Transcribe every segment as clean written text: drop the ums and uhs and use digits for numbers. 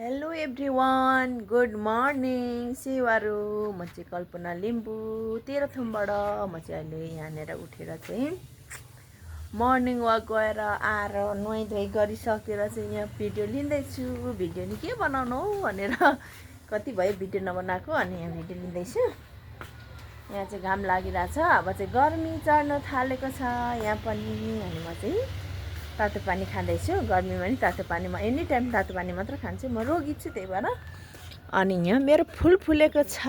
Hello everyone, good morning सेवारो। म चाहिँ कल्पना लिम्बू तेह्रथुमबाट। म चाहिँ अहिले यहाँनिर उठेर चाहिँ मर्निङ वाक गएर आएर नुहाइधुवाइ गरिसकेर चाहिँ यहाँ भिडियो लिँदैछु। भिडियो नि के बनाउनु हौ भनेर कति भयो भिडियो नबनाएको, अनि यहाँ भिडियो लिँदैछु। यहाँ चाहिँ घाम लागिरहेछ, अब चाहिँ गर्मी चढ्न थालेको छ यहाँ पनि। अनि म चाहिँ तातो पानी खाँदैछु। गर्मीमा नि तातो पानीमा एनी टाइम तातो पानी मात्र खान्छु, म रोगी छु त्यही भएर। अनि यहाँ मेरो फुल फुलेको छ।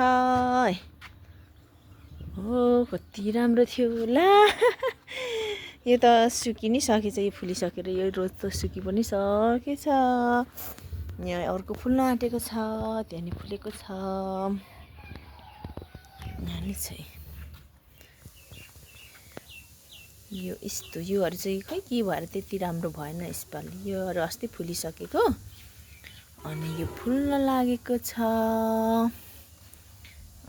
हो कति राम्रो थियो ला। यो त सुकि नि सकेछ, यो फुलिसकेर यो रोज त सुकि पनि सकेछ। यहाँ अर्को फुल्न आँटेको छ, त्यहाँ नि फुलेको छ, यहाँ नि छ। यो यस्तो योहरू चाहिँ खै के भएर त्यति राम्रो भएन यसपालि। योहरू अस्ति फुलिसकेको, अनि यो फुल्न लागेको छ,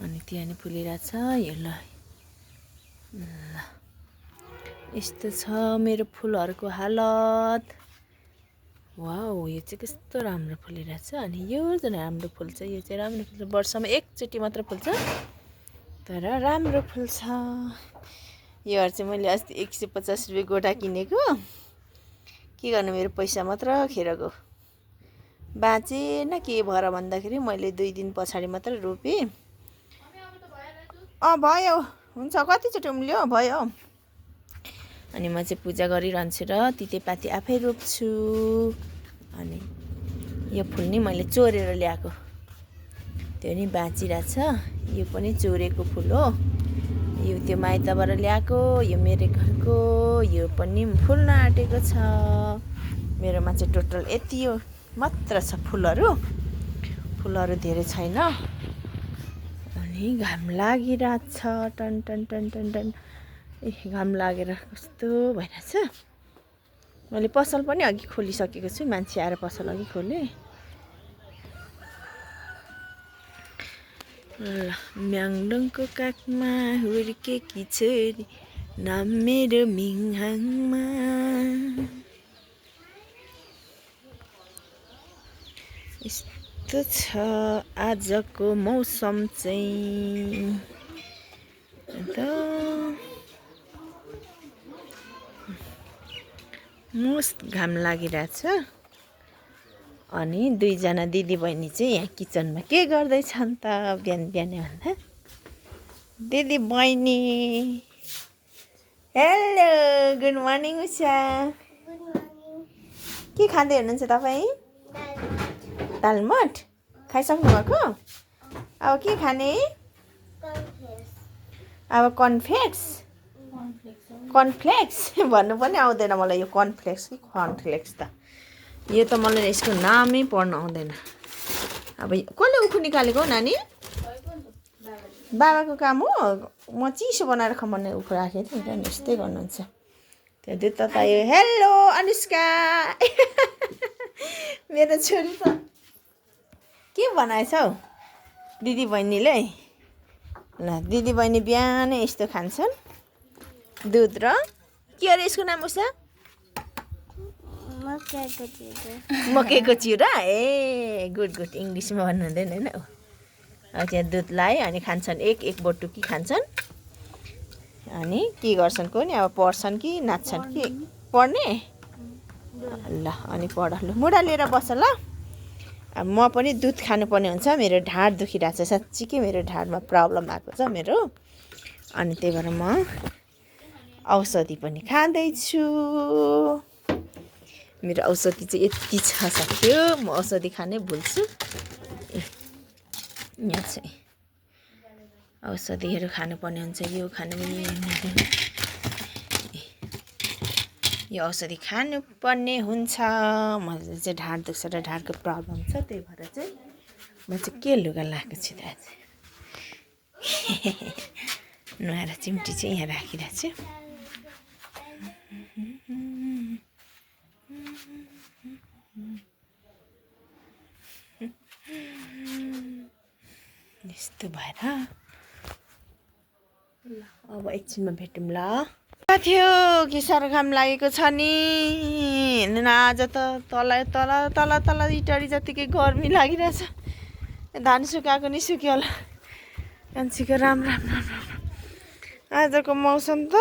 अनि त्यहाँ नि फुलिरहेछ। यो ल यस्तो छ मेरो फुलहरूको हालत। वाउ, यो चाहिँ कस्तो राम्रो फुलिरहेछ। अनि यो चाहिँ राम्रो फुल्छ, यो चाहिँ राम्रो फुल्छ। वर्षमा एकचोटि मात्र फुल्छ, तर राम्रो फुल्छ। योहरू चाहिँ मैले अस्ति 150 रुपियाँ गोटा किनेको। के गर्नु, मेरो पैसा मात्र खेर गयो। बाँचेन के भएर भन्दाखेरि मैले 2 दिन पछाडि मात्र रोपेँ। भयो, हुन्छ कतिचोटि उम्ल्यो भयो। अनि म चाहिँ पूजा गरिरहन्छु र तितेपाती आफै रोप्छु। अनि यो फुल नि मैले चोरेर ल्याएको, त्यो नि बाँचिरहेछ। यो पनि चोरेको फुल हो। यो त्यो माइतबाट ल्याएको, यो मेरो घरको। यो पनि फुल्न आँटेको छ। मेरोमा चाहिँ टोटल यति हो मात्र छ फुलहरू धेरै छैन। अनि घाम लागिरहेछ टन टन टन टन टन। घाम लागेर कस्तो भइरहेछ। मैले पसल पनि अघि खोलिसकेको छु, मान्छे आएर पसल अघि खोलेँ। ल म्याङडङको काखमा हुर्केकी छोरी, नाम मेरो मिङहाङमा। यस्तो छ आजको मौसम चाहिँ। अन्त मस्त घाम लागिरहेछ। अनि 2 जना दिदी बहिनी चाहिँ यहाँ किचनमा के गर्दैछन् त बिहान बिहानै भन्दा। दिदी बहिनी हेलो, गुड मर्निङ उषा। के खाँदै हुनुहुन्छ तपाईँ? दालमट खाइसक्नु भएको? अब के खाने? अब कर्नफ्लेक्स भन्नु पनि आउँदैन मलाई। यो कर्नफ्लेक्स कि कर्नफ्लेक्स त, यो त मलाई यसको नामै पढ्न आउँदैन। अब कसले उखु निकालेको हो नानी? बाबाको काम हो। म चिसो बनाएर खमाउने उखु राखेको थिएँ, त्यहाँदेखि यस्तै गर्नुहुन्छ। त्यो दुध त यो हेलो अनुष्का। मेरो छोरी त के बनाएछ हौ दिदी बहिनीले? ल दिदी बहिनी बिहानै यस्तो खान्छन्, दुध र के अरे यसको नाम उषा? मकैको चिउरा। ए गुड गुड, इङ्ग्लिसमा भन्नु हुँदैन होइन। अब त्यहाँ दुध लाए अनि खान्छन्, एक बटुकी खान्छन्। अनि के गर्छन् को नि, अब पढ्छन् कि नाच्छन् कि? पढ्ने? ल अनि पढ, ल मुढा लिएर बस ल। अब म पनि दुध खानुपर्ने हुन्छ, मेरो ढाड दुखिरहेको छ साँच्चीकै। मेरो ढाडमा प्रब्लम आएको छ मेरो, अनि त्यही भएर म औषधि पनि खाँदैछु। मेरो औषधि चाहिँ यति छ सक्यो, म औषधि खानै भुल्छु। यहाँ चाहिँ औषधिहरू खानुपर्ने हुन्छ। यो खानु पनि, यो औषधि खानुपर्ने हुन्छ। मलाई चाहिँ ढाड दुख्छ र ढाडको प्रब्लम छ, त्यही भएर चाहिँ म चाहिँ के लुगा लगाएको छु त आज। नुहाएर चिम्टी चाहिँ यहाँ राखिरहेको छु। यस्तो भएर ल अब एकछिनमा भेटौँ ल। थियो के साह्रो घाम लागेको छ नि आज त तल तल तल तल इटरी जतिकै गर्मी लागिरहेछ धान सुकाएको नि सुक्यो होला कान्छीको राम राम राम राम आजको मौसम त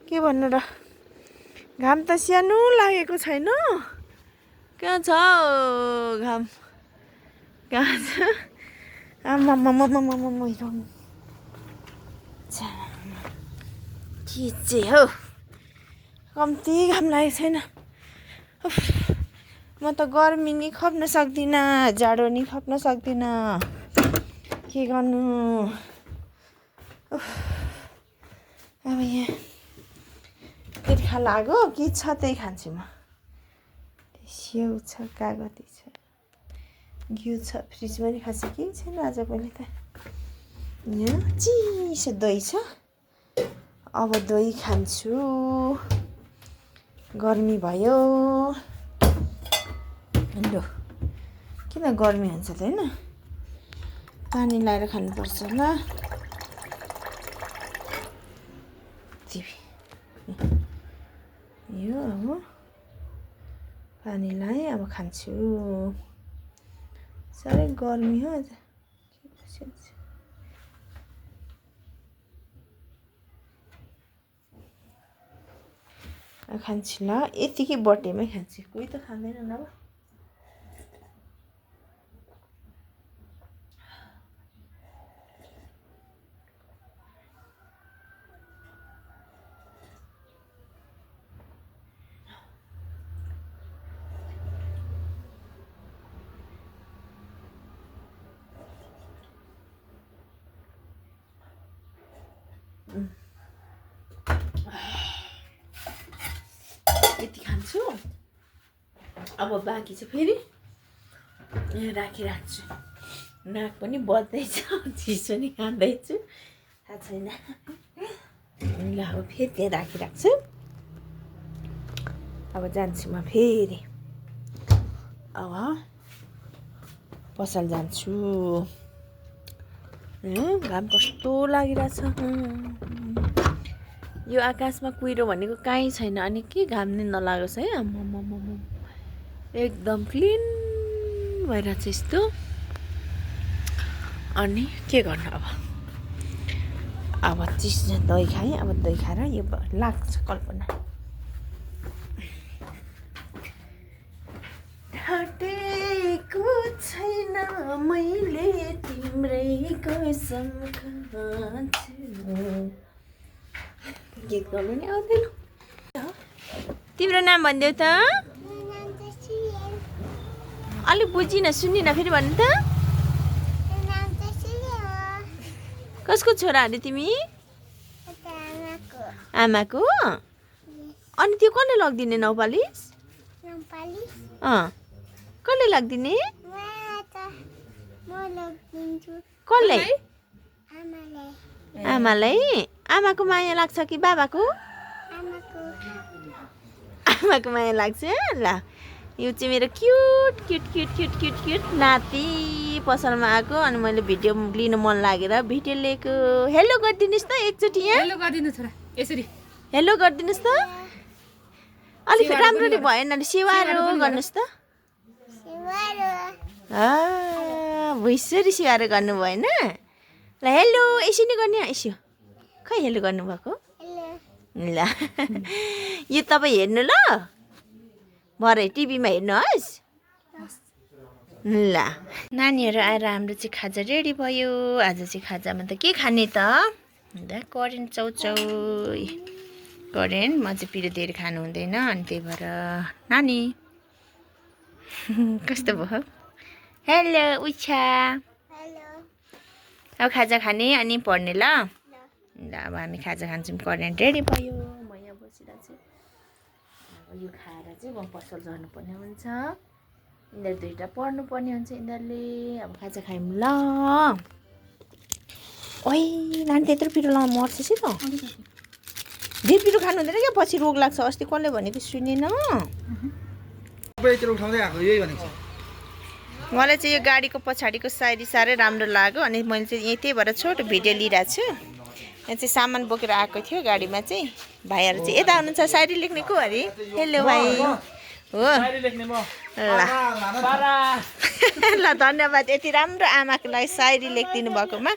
के भन्नु र घाम त सानो लागेको छैन कहाँ छ घाम कहाँ छ आमामामामामामा के चाहिँ हो कम्ती घाम लागेको छैन म त गर्मी नि खप्न सक्दिनँ जाडो नि खप्न सक्दिनँ के गर्नु अब यहाँ तिर्खा लाग्यो के छ त्यही खान्छु म स्याउ छ कागती छ घिउ छ फ्रिजमा नि खासै केही छैन आज पनि त यहाँ चिसो दही छ अब दही खान्छु गर्मी भयो लु किन गर्मी हुन्छ त होइन पानी लाएर खानुपर्छ ल यो अब पानी लाएँ अब खान्छु साह्रै गर्मी हो आज खान्छु ल यतिकै बटेमै खान्छु कोही त खाँदैन अब यति खान्छु अब बाँकी चाहिँ फेरि यहाँ राखिराख्छु नाक पनि बज्दैछ चिसो नि खाँदैछु थाहा छैन ल अब फेरि त्यहाँ राखिराख्छु अब जान्छु म फेरि अब पसल जान्छु घाम कस्तो लागिरहेछ यो आकाशमा कुहिरो भनेको कहीँ छैन अनि के घाम नै नलागोस् है आम्मामामा एकदम क्लिन भइरहेछ यस्तो अनि के गर्नु अब चिस दही खाएँ अब दही खाएर यो लाग्छ कल्पना ढाटेको छैन मैले तिम्रै कसम खान्छु गीत गाउनु नि आउँदैन तिम्रो नाम भनिदेऊ त अलिक बुझिन सुनिन फेरि भन्नु त कसको छोरा अरे तिमी आमाको अनि त्यो कसले लगिदिने नौपालिस कसले लगिदिने कसले आमालाई आमाको माया लाग्छ कि बाबाको आमाको माया लाग्छ ल यो चाहिँ मेरो cute cute cute cute cute cute नाति पसलमा आएको अनि मैले भिडियो लिनु मन लागेर भिडियो लिएको हेलो गरिदिनुहोस् त एकचोटि यहाँ हेलो गरिदिनु छोरा यसरी हेलो गरिदिनुहोस् त अलिक राम्ररी भएन नि सेवारो गर्नुहोस् त भुइँसरी सेवारो गर्नु भएन ल हेलो यसरी नै गर्ने यसो खै हेलो गर्नुभएको ल यो तपाईँ हेर्नु ल भरे टिभीमा हेर्नुहोस् ल नानीहरू आएर हाम्रो चाहिँ खाजा रेडी भयो आज चाहिँ खाजामा त के खाने त करेन्ट चाउचाउ करेन्ट म चाहिँ पिरो धेरै खानु हुँदैन अनि त्यही भएर नानी कस्तो भयो हेलो उछा अब खाजा खाने अनि पढ्ने ल अब हामी खाजा खान्छौँ करेन्ट रेडी भयो म यहाँ बसिरहेको छु अब यो खाएर चाहिँ म पसल जानुपर्ने हुन्छ यिनीहरू दुईवटा पढ्नुपर्ने हुन्छ यिनीहरूले अब खाजा खायौँ ल ओइ नानी त्यत्रो पिरो लाउनु मर्छ त धेरै पिरो खानु हुँदैन क्या पछि रोग लाग्छ अस्ति कसले भनेको सुनेन मलाई चाहिँ यो गाडीको पछाडिको साइड साह्रै राम्रो लाग्यो अनि मैले चाहिँ त्यही भएर छोटो भिडियो लिइरहेको छु यहाँ चाहिँ सामान बोकेर आएको थियो गाडीमा चाहिँ भाइहरू चाहिँ यता हुनुहुन्छ सायरी लेख्ने को अरे हेलो भाइ हो ल धन्यवाद यति राम्रो आमाको लागि सायरी लेखिदिनु भएकोमा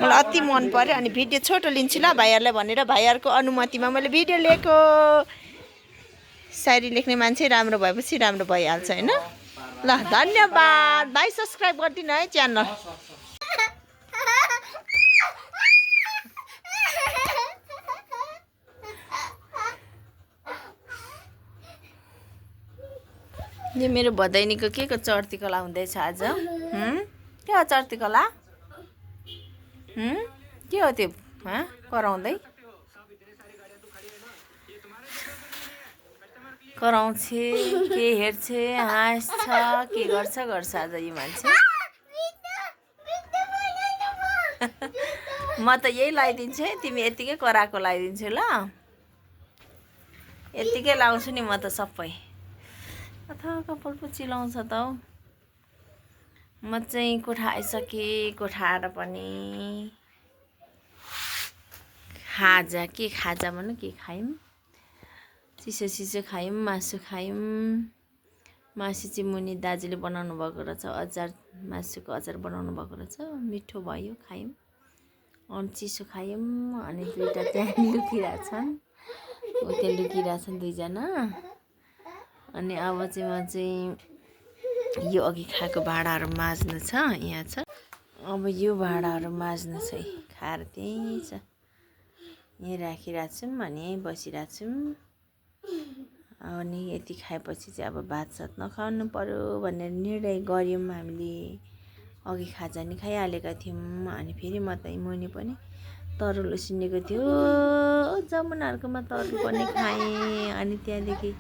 मलाई अति मन पर्यो अनि भिडियो छोटो लिन्छु ल भाइहरूलाई भनेर भाइहरूको अनुमतिमा मैले भिडियो लिएको सायरी लेख्ने मान्छे राम्रो भएपछि राम्रो भइहाल्छ होइन ल धन्यवाद भाइ सब्सक्राइब गरिदिनु है च्यानल यो मेरो भदैनीको के को चढती कला हुँदैछ आज के हो चढती कला के हो त्यो कराउँदै कराउँछे के हेर्छे हाँस्छ के गर्छ आज यो मान्छे म त यही लगाइदिन्छु है तिमी यतिकै कराएको लगाइदिन्छु ल यतिकै लाउँछु नि म त सबै अथवा कपाल पो चिलाउँछ त हौ म चाहिँ कोठा आइसकेँ कोठा आएर पनि खाजा के खाजा भनौँ के खायौँ चिसो खायौँ मासु खायौँ मासु चाहिँ मुनि दाजुले बनाउनु भएको रहेछ अचार मासुको अचार बनाउनु भएको रहेछ मिठो भयो खायौँ अनि चिसो खायौँ अनि दुईवटा त्यहाँ लुकिरहेछन् त्यहाँ लुकिरहेछन् दुईजना अनि अब चाहिँ म चाहिँ यो अघि खाएको भाँडाहरू माझ्नु छ यहाँ छ अब यो भाँडाहरू माझ्नु छ है खाएर त्यहीँ छ यहीँ राखिरहेको छौँ अनि यहीँ बसिरहेको छौँ अनि यति खाएपछि चाहिँ अब भातसात नखानु पर्यो भनेर निर्णय गऱ्यौँ हामीले अघि खाजा नि खाइहालेका थियौँ अनि फेरि म त मुनि पनि तरुल उसिनेको थियो जमुनाहरूकोमा तरुल पनि खाएँ अनि त्यहाँदेखि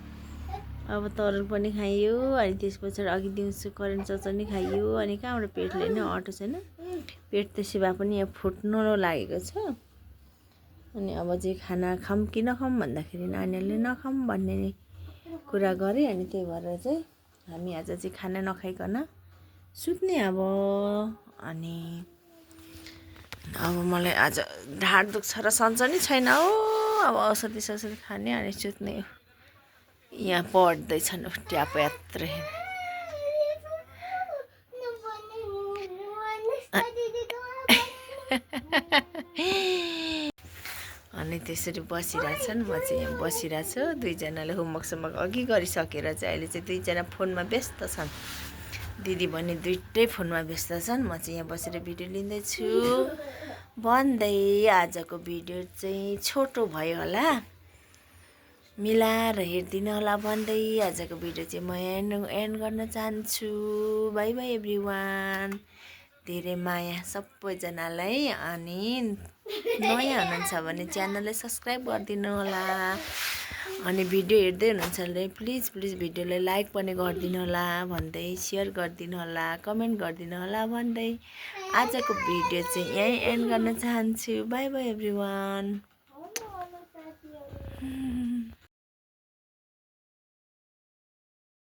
अब तरुल पनि खाइयो अनि त्यस पछाडि अघि दिउँसो करेन्ट चचनी खाइयो अनि कहाँबाट पेटले नै अटो छैन पेट त सेवा पनि यहाँ फुट्नु लागेको छ अनि अब चाहिँ खाना खाऊँ कि नखाऊँ भन्दाखेरि नानीहरूले नखाऊँ भन्ने कुरा गरे अनि त्यही भएर चाहिँ हामी आज चाहिँ खाना नखाइकन सुत्ने अब अनि अब मलाई आज ढाड दुख्छ र सन्चो नि छैन हो अब औषधि सौषधि खाने अनि सुत्ने यहाँ पढ्दैछन् ट्याप यात्रे अनि त्यसरी बसिरहेछन् म चाहिँ यहाँ बसिरहेको छु दुईजनाले होमवर्क अघि गरिसकेर चाहिँ अहिले चाहिँ दुईजना फोनमा व्यस्त छन् दिदी भने दुइटै फोनमा व्यस्त छन् म चाहिँ यहाँ बसेर भिडियो लिँदैछु भन्दै आजको भिडियो चाहिँ छोटो भयो होला मिलाएर हेरिदिनु होला भन्दै आजको भिडियो चाहिँ म एन्ड गर्न चाहन्छु बाई बाई एभ्रिवान धेरै माया सबैजनालाई अनि नयाँ हुनुहुन्छ भने च्यानललाई सब्सक्राइब गरिदिनु होला अनि भिडियो हेर्दै हुनुहुन्छ भने प्लिज भिडियोलाई लाइक पनि गरिदिनु होला भन्दै सेयर गरिदिनु होला कमेन्ट गरिदिनु होला भन्दै आजको भिडियो चाहिँ यहीँ एन्ड गर्न चाहन्छु बाई बाई एभ्रिवान